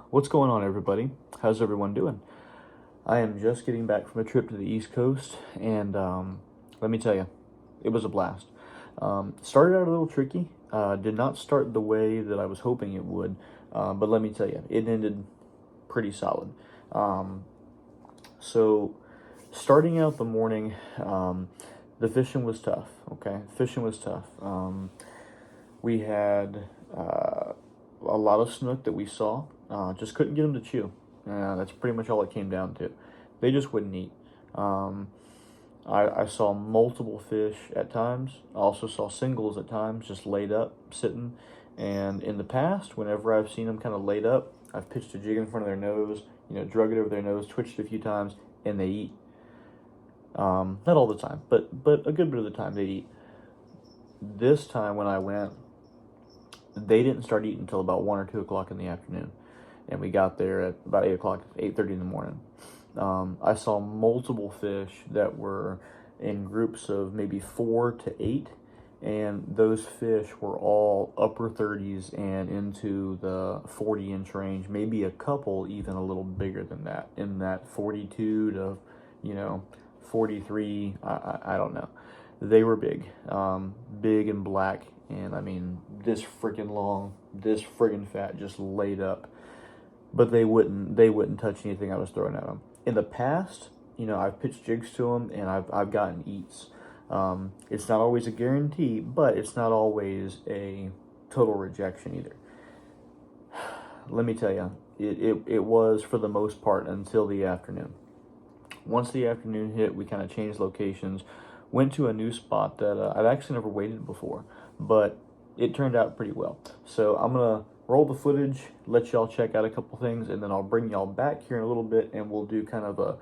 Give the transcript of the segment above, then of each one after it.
What's going on, everybody? How's everyone doing? I am just getting back from a trip to the East Coast, and let me tell you, it was a blast. Started out a little tricky. Did not start the way that I was hoping it would, but let me tell you, it ended pretty solid. So, starting out the morning, the fishing was tough. Okay, fishing was tough. We had a lot of snook that we saw. Just couldn't get them to chew. That's pretty much all it came down to. They just wouldn't eat. I saw multiple fish at times. I also saw singles at times, just laid up, sitting. And in the past, whenever I've seen them kind of laid up, I've pitched a jig in front of their nose, drug it over their nose, twitched it a few times, and they eat. Not all the time, but a good bit of the time they eat. This time when I went, they didn't start eating until about 1 or 2 o'clock in the afternoon. And we got there at about 8 o'clock, 8:30 in the morning. I saw multiple fish that were in groups of maybe 4 to 8. And those fish were all upper 30s and into the 40-inch range. Maybe a couple even a little bigger than that. In that 42 to, 43, I don't know. They were big. Big and black. And I mean, this freaking long, this friggin' fat, just laid up. But they wouldn't touch anything I was throwing at them. In the past, I've pitched jigs to them and I've gotten eats. It's not always a guarantee, but it's not always a total rejection either. Let me tell you, it was for the most part until the afternoon. Once the afternoon hit, we kind of changed locations, went to a new spot that I've actually never waded before, but it turned out pretty well. So I'm going to roll the footage, let y'all check out a couple things, and then I'll bring y'all back here in a little bit, and we'll do kind of a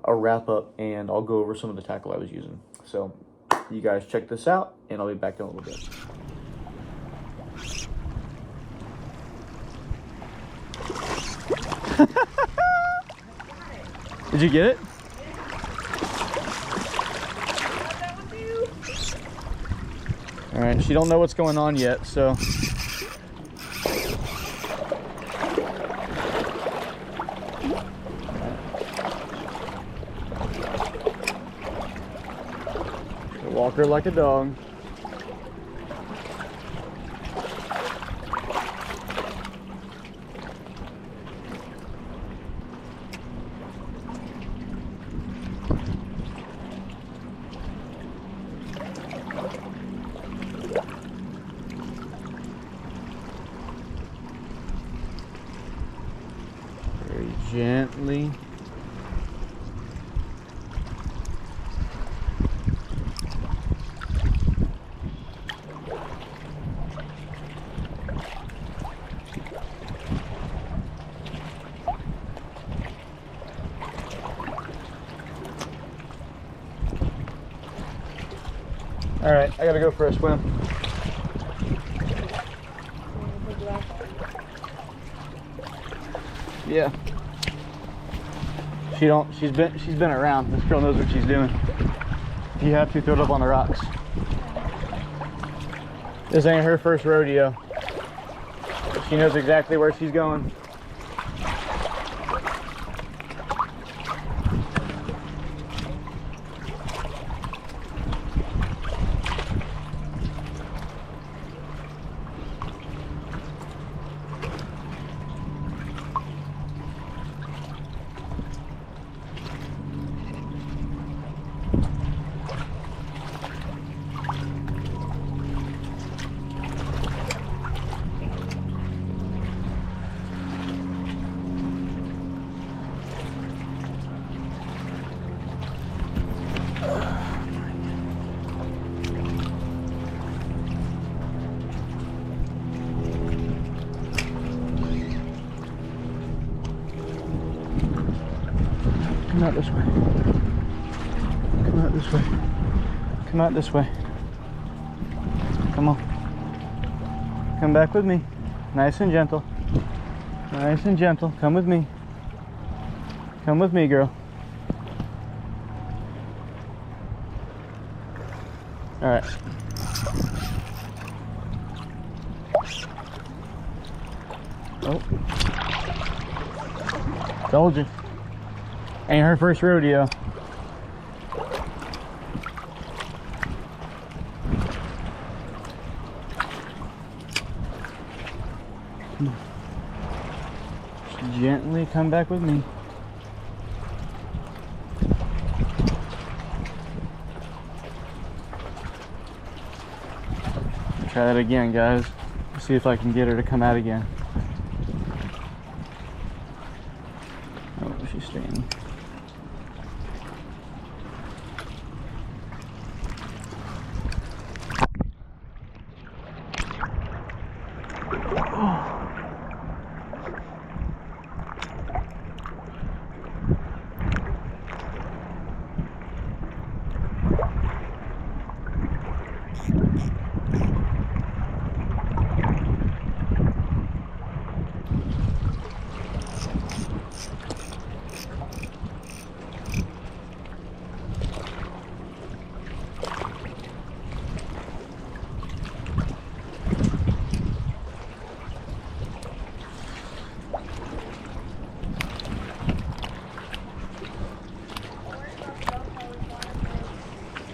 wrap-up, and I'll go over some of the tackle I was using. So you guys check this out, and I'll be back in a little bit. Did you get it? All right, she don't know what's going on yet, so. Walk her like a dog. Very gently. All right, I gotta go for a swim. Yeah. She's been around. This girl knows what she's doing. If you have to, throw it up on the rocks. This ain't her first rodeo. She knows exactly where she's going. Come out this way. Come out this way. Come out this way. Come on. Come back with me. Nice and gentle. Nice and gentle. Come with me. Come with me, girl. All right. Oh. Told you. Ain't her first rodeo. Just gently come back with me. Try that again, guys. See if I can get her to come out again. Oh, she's staying.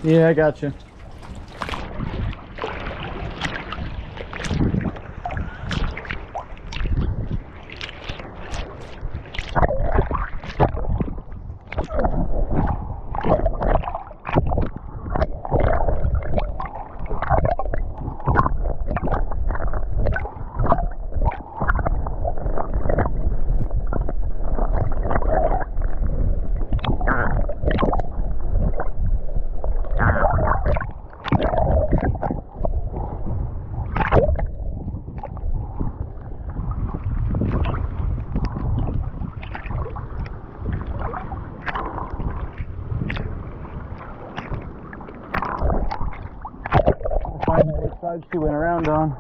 Yeah, I got you. Find out which side she went around on.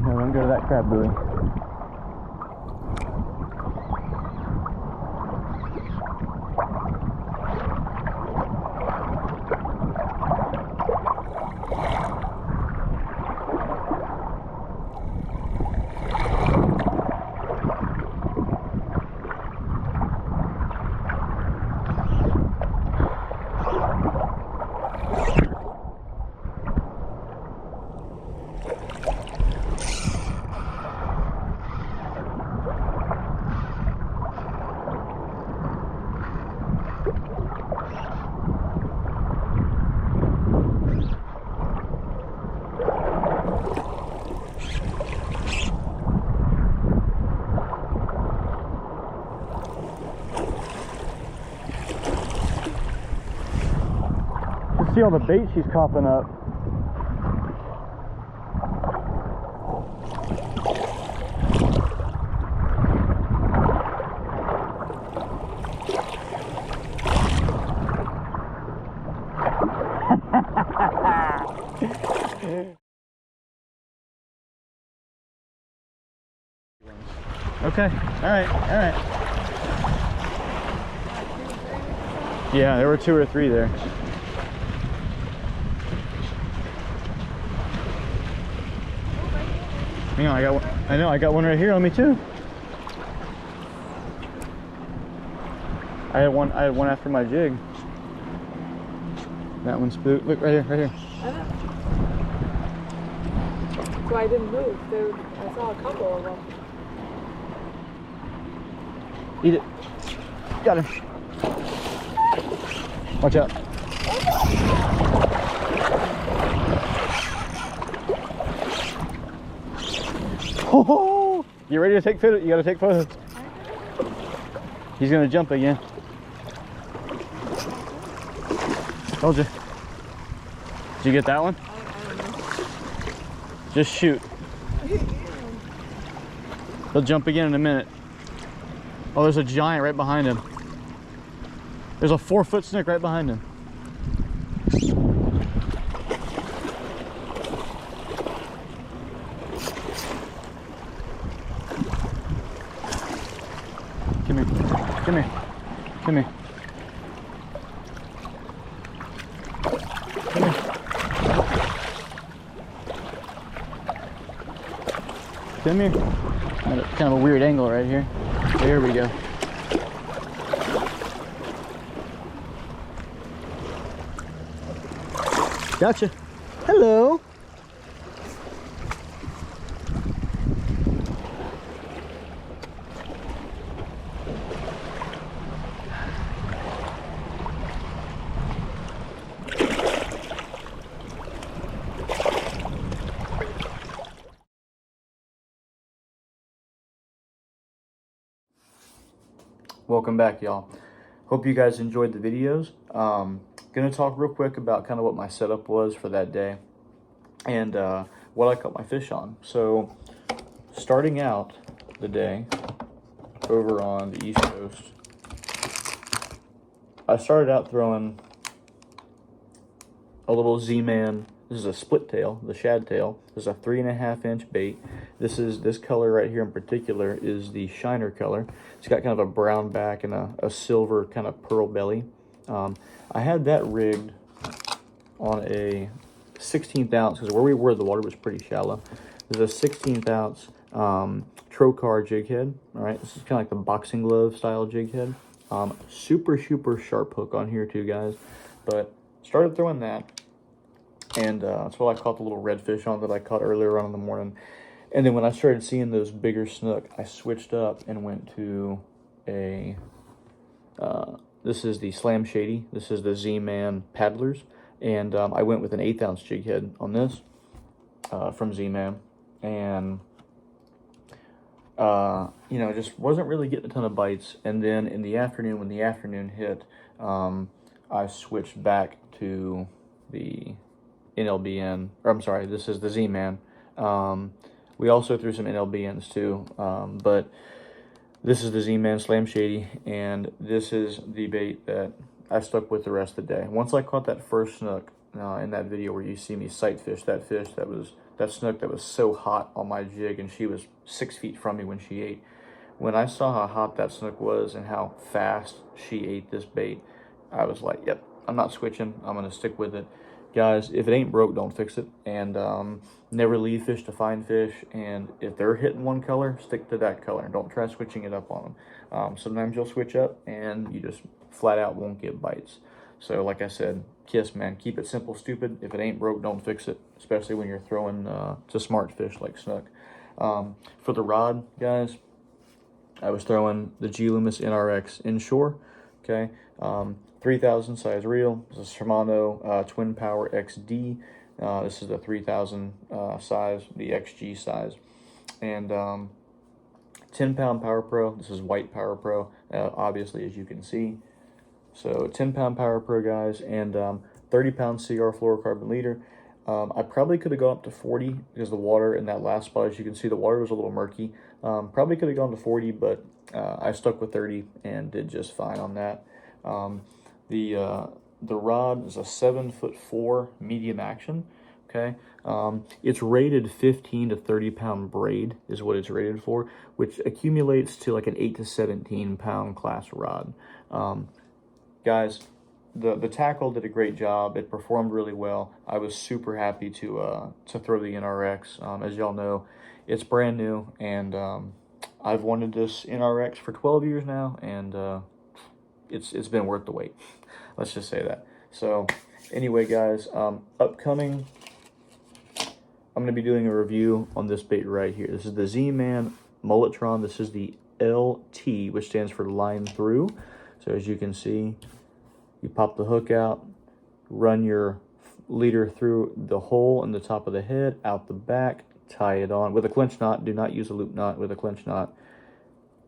Don't go to that crab buoy. See all the bait she's coughing up. Okay, all right. Yeah, there were 2 or 3 there. Hang on, I got one right here on me too. I had one after my jig. That one's spooked. Look right here, right here. I know. So I didn't move. I saw a couple of them. Eat it. Got him. Watch out. Oh, you ready to take photos? You gotta take photos. He's gonna jump again. Told you. Did you get that one? I don't know. Just shoot. He'll jump again in a minute. Oh, there's a giant right behind him. There's a 4-foot snook right behind him. Come here. Come here. Come here. Come here. Come here. Kind of a weird angle right here. There we go. Gotcha. Hello. Welcome back, y'all. Hope you guys enjoyed the videos. Gonna talk real quick about kind of what my setup was for that day and what I caught my fish on. So starting out the day over on the East Coast, I started out throwing a little Z-Man. This is a split tail, the shad tail. This is a 3.5-inch bait. This color right here in particular is the shiner color. It's got kind of a brown back and a silver kind of pearl belly. I had that rigged on a 16th ounce because where we were, the water was pretty shallow. There's a 16th ounce trocar jig head. All right, this is kind of like the boxing glove style jig head. Super sharp hook on here too, guys. But started throwing that. And that's what I caught the little redfish on that I caught earlier on in the morning. And then when I started seeing those bigger snook, I switched up and went to a, this is the Slam Shady. This is the Z-Man Paddlers. And I went with an 1/8 ounce jig head on this from Z-Man. And, you know, just wasn't really getting a ton of bites. And then in the afternoon, when the afternoon hit, I switched back to the NLBN, or I'm sorry, this is the Z-Man. We also threw some NLBNs too, but this is the Z-Man Slam Shady, and this is the bait that I stuck with the rest of the day. Once I caught that first snook in that video where you see me sight fish that snook that was so hot on my jig, and she was 6 feet from me when she ate. When I saw how hot that snook was and how fast she ate this bait, I was like, yep, I'm not switching. I'm going to stick with it. Guys, if it ain't broke, don't fix it. And never leave fish to find fish. And if they're hitting one color, stick to that color. Don't try switching it up on them. Sometimes you'll switch up and you just flat out won't get bites. So like I said, KISS, man. Keep it simple, stupid. If it ain't broke, don't fix it. Especially when you're throwing to smart fish like snook. For the rod, guys, I was throwing the G Loomis NRX inshore. Okay. 3000 size reel. This is Shimano Twin Power XD. This is the 3000 size, the XG size. And 10-pound Power Pro. This is white Power Pro, obviously, as you can see. So 10-pound Power Pro, guys, and 30-pound CR fluorocarbon leader. I probably could have gone up to 40 because the water in that last spot, as you can see, the water was a little murky. Probably could have gone to 40, but I stuck with 30 and did just fine on that. The rod is a 7'4" medium action. Okay, it's rated 15 to 30 pound braid is what it's rated for, which accumulates to like an 8 to 17 pound class rod. Guys, the tackle did a great job. It performed really well. I was super happy to throw the NRX. As y'all know, it's brand new, and I've wanted this NRX for 12 years now, and it's been worth the wait. Let's just say that. So anyway, guys, upcoming, I'm going to be doing a review on this bait right here. This is the Z-Man Mulletron. This is the LT, which stands for line through. So as you can see, you pop the hook out, run your leader through the hole in the top of the head, out the back, tie it on with a clinch knot. Do not use a loop knot, with a clinch knot.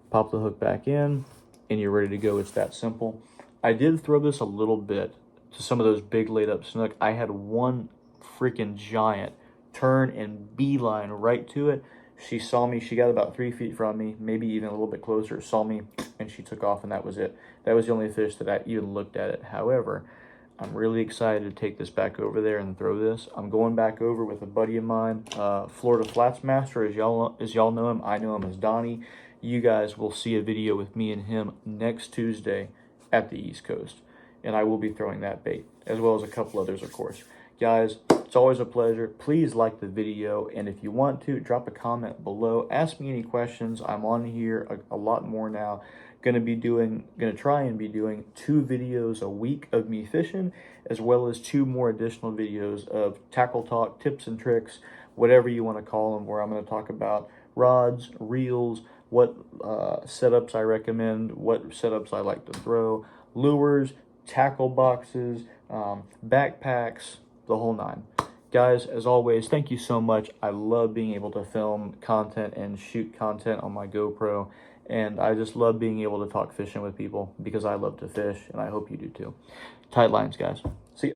Pop the hook back in, and you're ready to go. It's that simple. I did throw this a little bit to some of those big laid up snook. I had one freaking giant turn and beeline right to it. She saw me. She got about 3 feet from me, maybe even a little bit closer, saw me, and she took off, and that was it. That was the only fish that I even looked at it. However, I'm really excited to take this back over there and throw this. I'm going back over with a buddy of mine, Florida Flats Master, as y'all know him. I know him as Donnie. You guys will see a video with me and him next Tuesday at the East Coast, and I will be throwing that bait, as well as a couple others, of course. Guys, it's always a pleasure. Please like the video, and if you want to, drop a comment below. Ask me any questions. I'm on here a lot more now. Gonna try and be doing 2 videos a week of me fishing, as well as 2 more additional videos of tackle talk, tips and tricks, whatever you want to call them, where I'm going to talk about rods, reels, what setups I recommend, what setups I like to throw, lures, tackle boxes, backpacks, the whole 9. Guys, as always, thank you so much. I love being able to film content and shoot content on my GoPro, and I just love being able to talk fishing with people because I love to fish, and I hope you do too. Tight lines, guys.